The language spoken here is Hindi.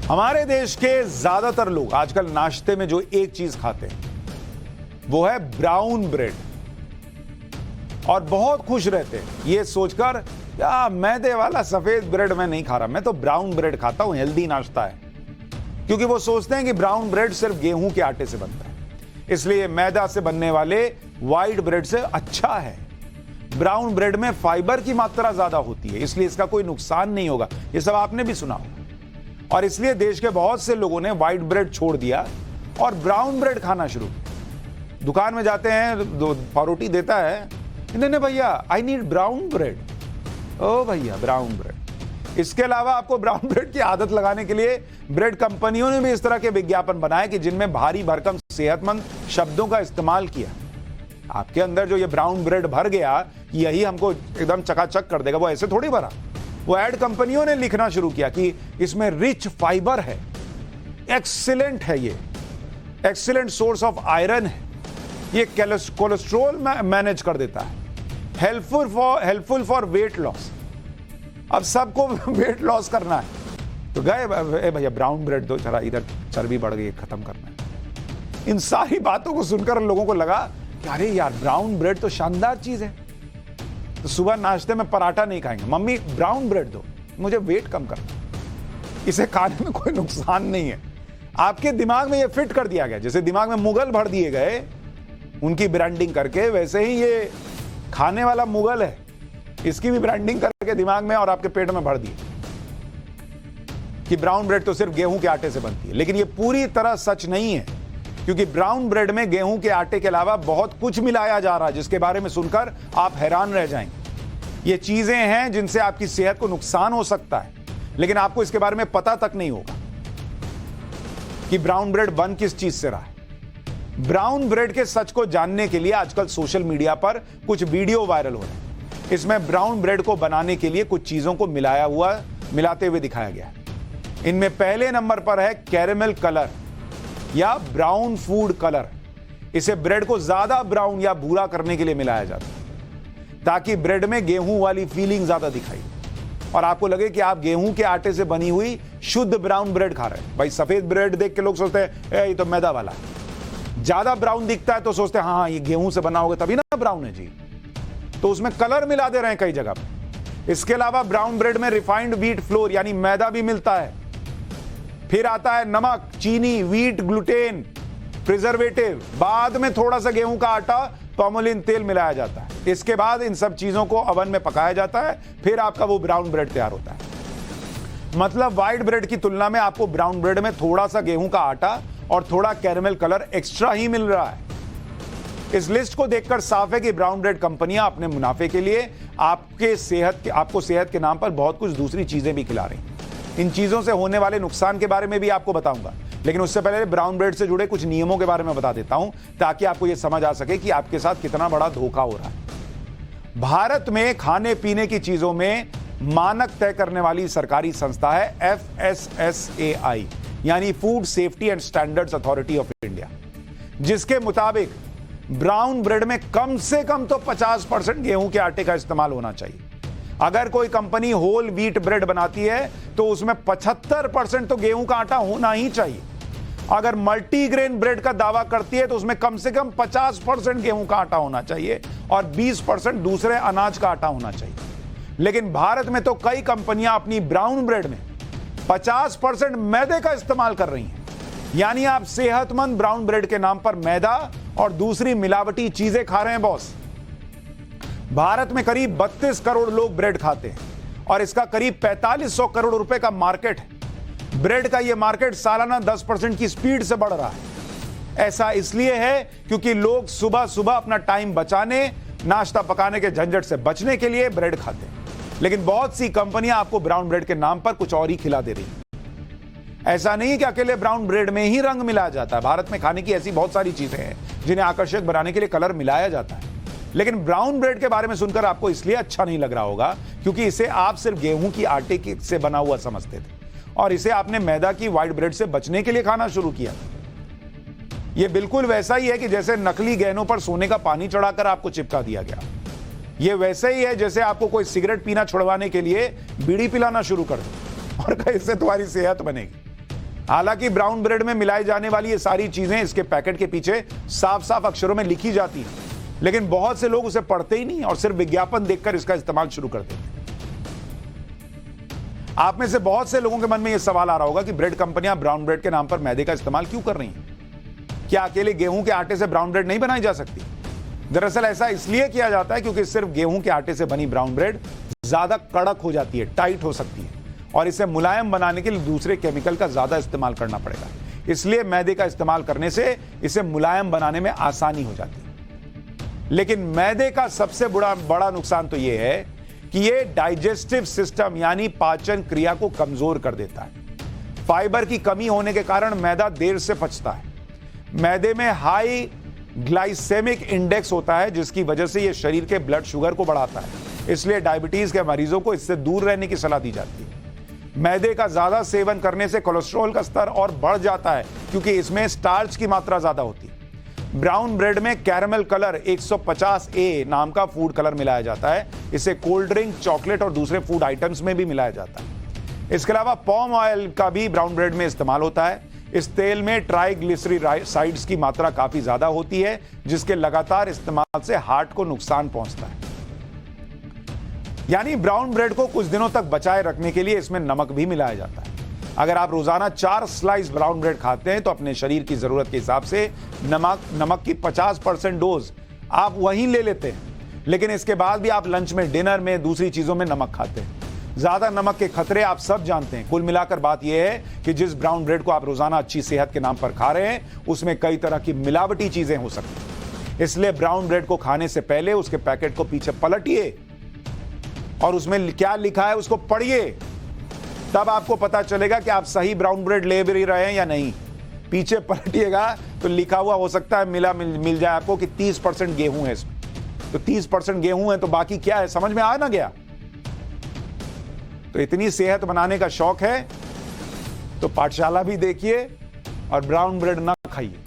हमारे देश के ज्यादातर लोग आजकल नाश्ते में जो एक चीज खाते हैं वो है ब्राउन ब्रेड, और बहुत खुश रहते हैं ये सोचकर या मैदे वाला सफेद ब्रेड मैं नहीं खा रहा, मैं तो ब्राउन ब्रेड खाता हूं, हेल्दी नाश्ता है। क्योंकि वो सोचते हैं कि ब्राउन ब्रेड सिर्फ गेहूं के आटे से बनता है, इसलिए मैदा से बनने वाले व्हाइट ब्रेड से अच्छा है। ब्राउन ब्रेड में फाइबर की मात्रा ज्यादा होती है, इसलिए इसका कोई नुकसान नहीं होगा। ये सब आपने भी सुना होगा, और इसलिए देश के बहुत से लोगों ने व्हाइट ब्रेड छोड़ दिया और ब्राउन ब्रेड खाना शुरू किया। दुकान में जाते हैं, दो पावरोटी देता है, नहीं भैया आई नीड ब्राउन ब्रेड। ओ भैया ब्राउन ब्रेड। इसके अलावा आपको ब्राउन ब्रेड की आदत लगाने के लिए ब्रेड कंपनियों ने भी इस तरह के विज्ञापन बनाए कि जिनमें भारी भरकम सेहतमंद शब्दों का इस्तेमाल किया। आपके अंदर जो ये ब्राउन ब्रेड भर गया, यही हमको एकदम चकाचक कर देगा, वो ऐसे थोड़ी भरा। वो एड कंपनियों ने लिखना शुरू किया कि इसमें रिच फाइबर है, एक्सीलेंट है, ये एक्सीलेंट सोर्स ऑफ आयरन है, ये कोलेस्ट्रॉल मैनेज कर देता है, हेल्पफुल फॉर वेट लॉस। अब सबको वेट लॉस करना है तो गए भैया ब्राउन ब्रेड दो, जरा इधर चर्बी बढ़ गई, खत्म करना है। इन सारी बातों को सुनकर लोगों को लगा कि अरे यार ब्राउन ब्रेड तो शानदार चीज है, तो सुबह नाश्ते में पराठा नहीं खाएंगे, मम्मी ब्राउन ब्रेड दो, मुझे वेट कम करना, इसे खाने में कोई नुकसान नहीं है। आपके दिमाग में ये फिट कर दिया गया, जैसे दिमाग में मुगल भर दिए गए उनकी ब्रांडिंग करके, वैसे ही ये खाने वाला मुगल है, इसकी भी ब्रांडिंग करके दिमाग में और आपके पेट में भर दिए कि ब्राउन ब्रेड तो सिर्फ गेहूं के आटे से बनती है। लेकिन ये पूरी तरह सच नहीं है, क्योंकि ब्राउन ब्रेड में गेहूं के आटे के अलावा बहुत कुछ मिलाया जा रहा है, जिसके बारे में सुनकर आप हैरान रह जाएंगे। ये चीजें हैं जिनसे आपकी सेहत को नुकसान हो सकता है, लेकिन आपको इसके बारे में पता तक नहीं होगा कि ब्राउन ब्रेड बन किस चीज से रहा है। ब्राउन ब्रेड के सच को जानने के लिए आजकल सोशल मीडिया पर कुछ वीडियो वायरल हो रहे हैं। इसमें ब्राउन ब्रेड को बनाने के लिए कुछ चीजों को मिलाते हुए दिखाया गया है। इनमें पहले नंबर पर है कैरेमल कलर या ब्राउन फूड कलर। इसे ब्रेड को ज्यादा ब्राउन या भूरा करने के लिए मिलाया जाता है, ताकि ब्रेड में गेहूं वाली फीलिंग ज्यादा दिखाई और आपको लगे कि आप गेहूं के आटे से बनी हुई शुद्ध ब्राउन ब्रेड खा रहे हैं। भाई सफेद ब्रेड देख के लोग सोचते हैं ये तो मैदा वाला है, ज्यादा ब्राउन दिखता है तो सोचते हैं हाँ ये गेहूं से बना होगा तभी ना ब्राउन है जी, तो उसमें कलर मिला दे रहे हैं कई जगह पर। इसके अलावा ब्राउन ब्रेड में रिफाइंड व्हीट फ्लोर यानी मैदा भी मिलता है। फिर आता है नमक, चीनी, व्हीट, ग्लूटेन, प्रिजर्वेटिव, बाद में थोड़ा सा गेहूं का आटा, पॉमोलिन तेल मिलाया जाता है। इसके बाद इन सब चीजों को ओवन में पकाया जाता है, फिर आपका वो ब्राउन ब्रेड तैयार होता है। मतलब व्हाइट ब्रेड की तुलना में आपको ब्राउन ब्रेड में थोड़ा सा गेहूं का आटा और थोड़ा कैरेमल कलर एक्स्ट्रा ही मिल रहा है। इस लिस्ट को देखकर साफ है कि ब्राउन ब्रेड कंपनियां अपने मुनाफे के लिए आपको सेहत के नाम पर बहुत कुछ दूसरी चीजें भी खिला रही हैं। इन चीजों से होने वाले नुकसान के बारे में भी आपको बताऊंगा, लेकिन उससे पहले ब्राउन ब्रेड से जुड़े कुछ नियमों के बारे में बता देता हूं, ताकि आपको यह समझ आ सके कि आपके साथ कितना बड़ा धोखा हो रहा है। भारत में खाने पीने की चीजों में मानक तय करने वाली सरकारी संस्था है FSSAI, यानी food safety and standards authority of India, जिसके मुताबिक ब्राउन ब्रेड में कम से कम तो 50% गेहूं के आटे का इस्तेमाल होना चाहिए। अगर कोई कंपनी होल व्हीट ब्रेड बनाती है तो उसमें 75% तो गेहूं का आटा होना ही चाहिए। अगर मल्टीग्रेन ब्रेड का दावा करती है तो उसमें कम से कम 50% गेहूं का आटा होना चाहिए और 20% दूसरे अनाज का आटा होना चाहिए। लेकिन भारत में तो कई कंपनियां अपनी ब्राउन ब्रेड में 50% मैदे का इस्तेमाल कर रही हैं। यानी आप सेहतमंद ब्राउन ब्रेड के नाम पर मैदा और दूसरी मिलावटी चीजें खा रहे हैं बॉस। भारत में करीब 32 करोड़ लोग ब्रेड खाते हैं और इसका करीब 4500 करोड़ रुपए का मार्केट है। ब्रेड का यह मार्केट सालाना 10% की स्पीड से बढ़ रहा है। ऐसा इसलिए है क्योंकि लोग सुबह सुबह अपना टाइम बचाने, नाश्ता पकाने के झंझट से बचने के लिए ब्रेड खाते हैं। लेकिन बहुत सी कंपनियां आपको ब्राउन ब्रेड के नाम पर कुछ और ही खिला दे रही हैं। ऐसा नहीं है कि अकेले ब्राउन ब्रेड में ही रंग मिलाया जाता है। भारत में खाने की ऐसी बहुत सारी चीजें हैं जिन्हें आकर्षक बनाने के लिए कलर मिलाया जाता है। लेकिन ब्राउन ब्रेड के बारे में सुनकर आपको इसलिए अच्छा नहीं लग रहा होगा क्योंकि इसे आप सिर्फ गेहूं की आटे से बना हुआ समझते थे और इसे आपने मैदा की व्हाइट ब्रेड से बचने के लिए खाना शुरू किया। यह बिल्कुल वैसा ही है कि जैसे नकली गहनों पर सोने का पानी चढ़ाकर आपको चिपका दिया गया। यह वैसे ही है जैसे आपको कोई सिगरेट पीना छुड़वाने के लिए बीड़ी पिलाना शुरू कर दे और कहीं से तुम्हारी सेहत बनेगी। हालांकि ब्राउन ब्रेड में मिलाई जाने वाली ये सारी चीजें इसके पैकेट के पीछे साफ साफ अक्षरों में लिखी जाती हैं, लेकिन बहुत से लोग उसे पढ़ते ही नहीं और सिर्फ विज्ञापन देखकर इसका इस्तेमाल शुरू कर देते हैं। आप में से बहुत से लोगों के मन में यह सवाल आ रहा होगा कि ब्रेड कंपनियां ब्राउन ब्रेड के नाम पर मैदे का इस्तेमाल क्यों कर रही हैं? क्या अकेले गेहूं के आटे से ब्राउन ब्रेड नहीं बनाई जा सकती? दरअसल ऐसा इसलिए किया जाता है क्योंकि सिर्फ गेहूं के आटे से बनी ब्राउन ब्रेड ज्यादा कड़क हो जाती है, टाइट हो सकती है, और इसे मुलायम बनाने के लिए दूसरे केमिकल का ज्यादा इस्तेमाल करना पड़ेगा। इसलिए मैदे का इस्तेमाल करने से इसे मुलायम बनाने में आसानी हो जाती है। लेकिन मैदे का सबसे बड़ा नुकसान तो यह है कि यह डाइजेस्टिव सिस्टम यानी पाचन क्रिया को कमजोर कर देता है। फाइबर की कमी होने के कारण मैदा देर से पचता है। मैदे में हाई ग्लाइसेमिक इंडेक्स होता है, जिसकी वजह से यह शरीर के ब्लड शुगर को बढ़ाता है। इसलिए डायबिटीज के मरीजों को इससे दूर रहने की सलाह दी जाती है। मैदे का ज्यादा सेवन करने से कोलेस्ट्रॉल का स्तर और बढ़ जाता है क्योंकि इसमें स्टार्च की मात्रा ज्यादा होती है। ब्राउन ब्रेड में कैरमल कलर 150A नाम का फूड कलर मिलाया जाता है। इसे कोल्ड ड्रिंक, चॉकलेट और दूसरे फूड आइटम्स में भी मिलाया जाता है। इसके अलावा पॉम ऑयल का भी ब्राउन ब्रेड में इस्तेमाल होता है। इस तेल में ट्राइग्लिसराइड्स की मात्रा काफी ज्यादा होती है, जिसके लगातार इस्तेमाल से हार्ट को नुकसान पहुंचता है। यानी ब्राउन ब्रेड को कुछ दिनों तक बचाए रखने के लिए इसमें नमक भी मिलाया जाता है। अगर आप रोजाना 4 स्लाइस ब्राउन ब्रेड खाते हैं तो अपने शरीर की जरूरत के हिसाब से नमक की 50% डोज आप वहीं ले लेते हैं। लेकिन इसके बाद भी आप लंच में, डिनर में, दूसरी चीजों में नमक खाते हैं। ज्यादा नमक के खतरे आप सब जानते हैं। कुल मिलाकर बात यह है कि जिस ब्राउन ब्रेड को आप रोजाना अच्छी सेहत के नाम पर खा रहे हैं उसमें कई तरह की मिलावटी चीजें हो सकती हैं। इसलिए ब्राउन ब्रेड को खाने से पहले उसके पैकेट को पीछे पलटिए और उसमें क्या लिखा है उसको पढ़िए, तब आपको पता चलेगा कि आप सही ब्राउन ब्रेड ले भी रहे हैं या नहीं। पीछे पलटिएगा तो लिखा हुआ हो सकता है मिल जाए आपको कि 30% गेहूं है इसमें। तो 30% गेहूं है तो बाकी क्या है, समझ में आ ना गया? तो इतनी सेहत बनाने का शौक है तो पाठशाला भी देखिए और ब्राउन ब्रेड ना खाइए।